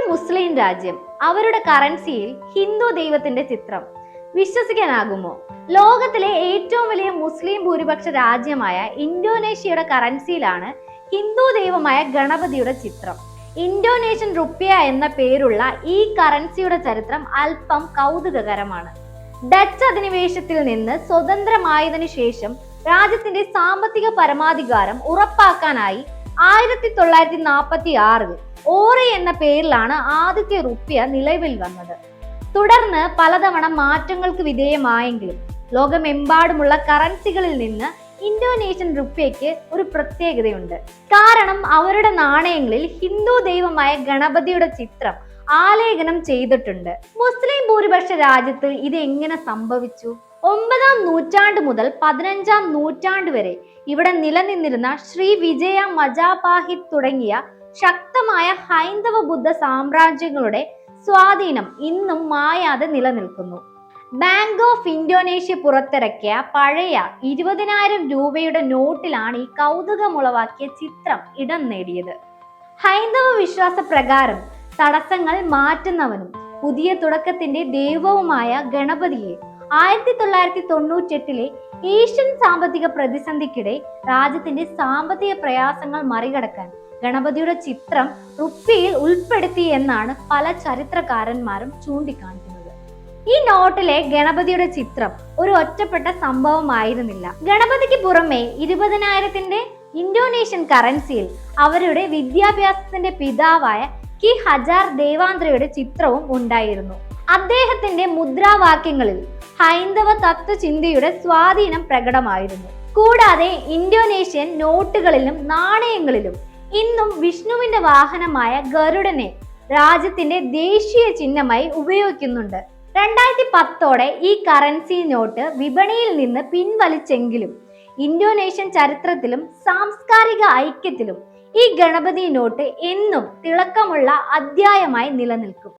മുസ്ലിം രാജ്യം, അവരുടെ കറൻസിയിൽ ഹിന്ദു ദൈവത്തിന്റെ ചിത്രം. വിശ്വസിക്കാനാകുമോ? ലോകത്തിലെ ഏറ്റവും വലിയ മുസ്ലിം ഭൂരിപക്ഷ രാജ്യമായ ഇന്തോനേഷ്യയുടെ കറൻസിയിലാണ് ഹിന്ദു ദൈവമായ ഗണപതിയുടെ ചിത്രം. ഇന്തോനേഷ്യൻ റുപ്യ എന്ന പേരുള്ള ഈ കറൻസിയുടെ ചരിത്രം അല്പം കൗതുകകരമാണ്. ഡച്ച് അധിനിവേശത്തിൽ നിന്ന് സ്വതന്ത്രമായതിനു ശേഷം രാജ്യത്തിന്റെ സാമ്പത്തിക പരമാധികാരം ഉറപ്പാക്കാനായി 1946 ഓറി എന്ന പേരിലാണ് ആദ്യത്തെ റുപ്യ നിലവിൽ വന്നത്. തുടർന്ന് പലതവണ മാറ്റങ്ങൾക്ക് വിധേയമായെങ്കിലും ലോകമെമ്പാടുമുള്ള കറൻസികളിൽ നിന്ന് ഇന്തോനേഷ്യൻ റുപ്യയ്ക്ക് ഒരു പ്രത്യേകതയുണ്ട്. കാരണം അവരുടെ നാണയങ്ങളിൽ ഹിന്ദു ദൈവമായ ഗണപതിയുടെ ചിത്രം ആലേഖനം ചെയ്തിട്ടുണ്ട്. മുസ്ലിം ഭൂരിപക്ഷ രാജ്യത്ത് ഇത് എങ്ങനെ സംഭവിച്ചു? 9ാം നൂറ്റാണ്ട് മുതൽ 15ാം നൂറ്റാണ്ട് വരെ ഇവിടെ നിലനിന്നിരുന്ന ശ്രീ വിജയ മജാപാഹിത് തുടങ്ങിയ ശക്തമായ ഹൈന്ദവ ബുദ്ധ സാമ്രാജ്യങ്ങളുടെ സ്വാധീനം ഇന്നും മായാതെ നിലനിൽക്കുന്നു. ബാങ്ക് ഓഫ് ഇന്തോനേഷ്യ പുറത്തിറക്കിയ പഴയ 20,000 രൂപയുടെ നോട്ടിലാണ് ഈ കൗതുകമുളവാക്കിയ ചിത്രം ഇടം നേടിയത്. ഹൈന്ദവ വിശ്വാസ പ്രകാരം തടസ്സങ്ങൾ മാറ്റുന്നവനും പുതിയ തുടക്കത്തിന്റെ ദൈവവുമായ ഗണപതിയെ 1998 ഏഷ്യൻ സാമ്പത്തിക പ്രതിസന്ധിക്കിടെ രാജ്യത്തിന്റെ സാമ്പത്തിക പ്രയാസങ്ങൾ മറികടക്കാൻ ഗണപതിയുടെ ചിത്രം റുപ്യയിൽ ഉൾപ്പെടുത്തി എന്നാണ് പല ചരിത്രകാരന്മാരും ചൂണ്ടിക്കാണിക്കുന്നത്. ഈ നോട്ടിലെ ഗണപതിയുടെ ചിത്രം ഒരു ഒറ്റപ്പെട്ട സംഭവമായിരുന്നില്ല. ഗണപതിക്ക് പുറമെ 20,000 ഇന്തോനേഷ്യൻ കറൻസിയിൽ അവരുടെ വിദ്യാഭ്യാസത്തിന്റെ പിതാവായ കി ഹജാർ ദേവാന്ത്രയുടെ ചിത്രവും ഉണ്ടായിരുന്നു. അദ്ദേഹത്തിന്റെ മുദ്രാവാക്യങ്ങളിൽ ഹൈന്ദവ തത്വചിന്തയുടെ സ്വാധീനം പ്രകടമായിരുന്നു. കൂടാതെ ഇന്തോനേഷ്യൻ നോട്ടുകളിലും നാണയങ്ങളിലും ഇന്നും വിഷ്ണുവിന്റെ വാഹനമായ ഗരുഡനെ രാജ്യത്തിന്റെ ദേശീയ ചിഹ്നമായി ഉപയോഗിക്കുന്നുണ്ട്. 2010 ഈ കറൻസി നോട്ട് വിപണിയിൽ നിന്ന് പിൻവലിച്ചെങ്കിലും ഇന്തോനേഷ്യൻ ചരിത്രത്തിലും സാംസ്കാരിക ഐക്യത്തിലും ഈ ഗണപതി നോട്ട് എന്നും തിളക്കമുള്ള അധ്യായമായി നിലനിൽക്കും.